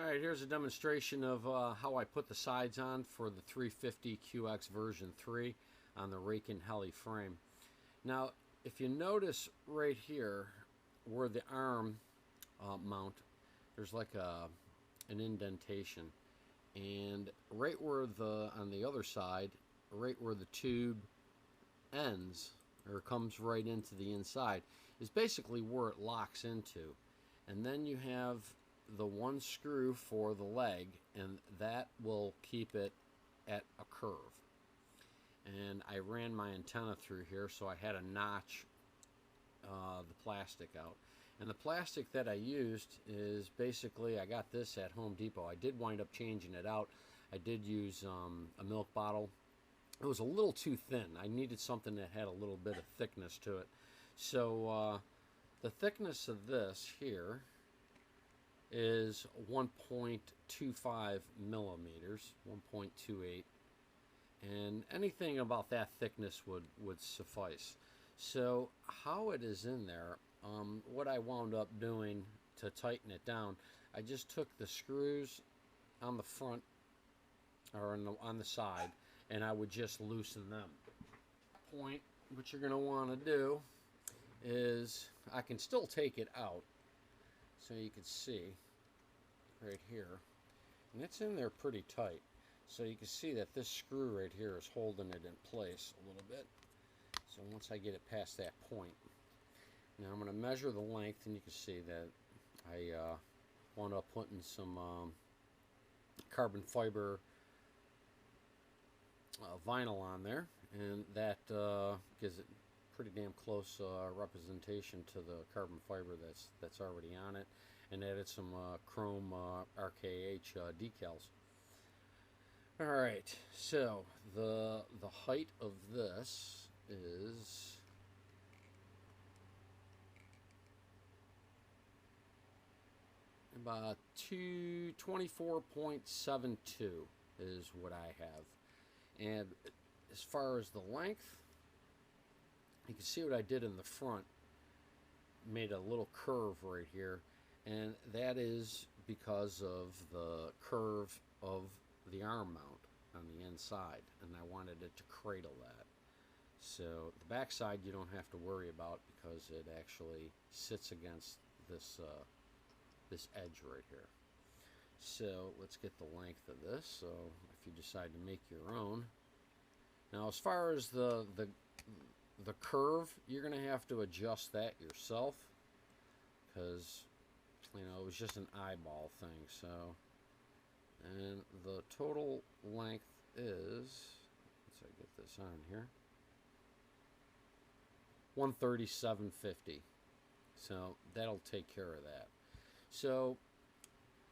Alright, here's a demonstration of how I put the sides on for the 350QX version 3 on the Rakon Heli frame. Now, if you notice right here where the arm mount, there's like an indentation, and right where on the other side, right where the tube ends or comes right into the inside, is basically where it locks into. And then you have the one screw for the leg, and that will keep it at a curve. And I ran my antenna through here, so I had to notch the plastic out. And the plastic that I used is basically, I got this at Home Depot. I did wind up changing it out. I did use a milk bottle. It was a little too thin. I needed something that had a little bit of thickness to it. So the thickness of this here is 1.25 millimeters, 1.28, and anything about that thickness would suffice. So how it is in there, what I wound up doing to tighten it down, I just took the screws on the front or on the side, and I would just loosen them. Point, what you're going to want to do is, I can still take it out, so you can see right here, and it's in there pretty tight, so you can see that this screw right here is holding it in place a little bit. So once I get it past that point, now I'm going to measure the length, and you can see that I wound up putting some carbon fiber vinyl on there, and that gives it pretty damn close representation to the carbon fiber that's already on it, and added some chrome RKH decals. Alright, so the height of this is about 24.72 is what I have. And as far as the length, you can see what I did in the front, made a little curve right here, and that is because of the curve of the arm mount on the inside, and I wanted it to cradle that. So the back side you don't have to worry about, because it actually sits against this this edge right here. So let's get the length of this, so if you decide to make your own. Now as far as the curve, you're going to have to adjust that yourself, because, you know, it was just an eyeball thing. So, and the total length is, let's get this on here, 137.50. So that'll take care of that. So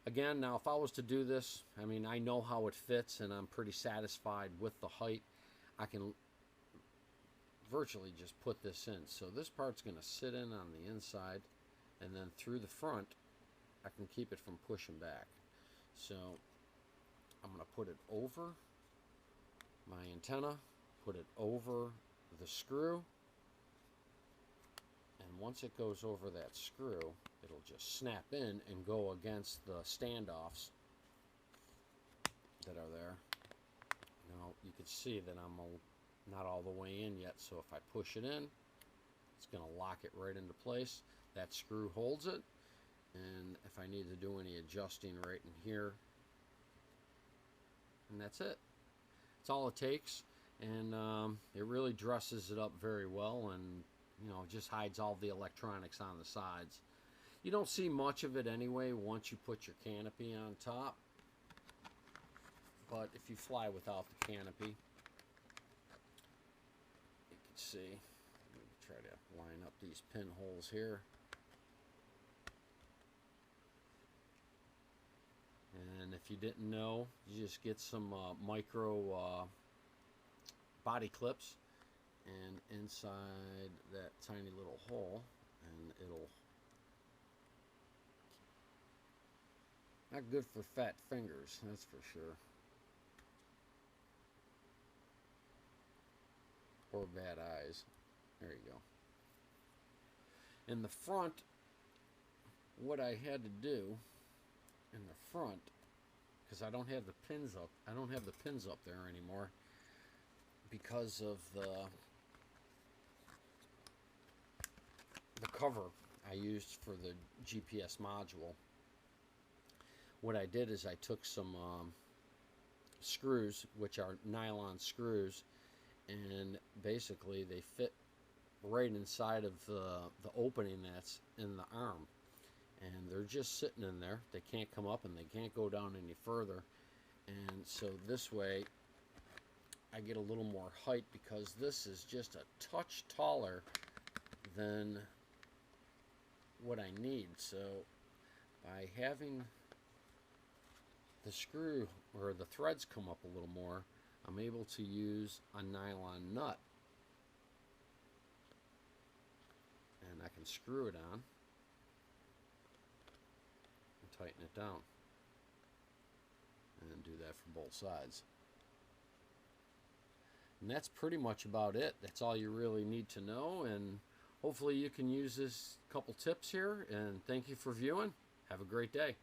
again, now if I was to do this, I mean, I know how it fits, and I'm pretty satisfied with the height. I can virtually just put this in. So this part's going to sit in on the inside, and then through the front I can keep it from pushing back. So I'm going to put it over my antenna, put it over the screw, and once it goes over that screw, it'll just snap in and go against the standoffs that are there. Now you can see that I'm not all the way in yet, so if I push it in, it's going to lock it right into place. That screw holds it, and if I need to do any adjusting right in here, and that's it. That's all it takes, and it really dresses it up very well, and you know, just hides all the electronics on the sides. You don't see much of it anyway once you put your canopy on top, but if you fly without the canopy, you can see. Let me try to line up these pinholes here, and if you didn't know, you just get some micro body clips, and inside that tiny little hole, and it'll, not good for fat fingers, that's for sure, or bad eyes. There you go. In the front, what I had to do in the front, because I don't have the pins up. I don't have the pins up there anymore because of the cover I used for the GPS module. What I did is I took some screws, which are nylon screws, and basically they fit right inside of the opening that's in the arm, and they're just sitting in there. They can't come up and they can't go down any further, and so this way I get a little more height, because this is just a touch taller than what I need. So by having the screw or the threads come up a little more, I'm able to use a nylon nut, and I can screw it on and tighten it down, and do that for both sides. And that's pretty much about it. That's all you really need to know, and hopefully you can use this couple tips here, and thank you for viewing. Have a great day.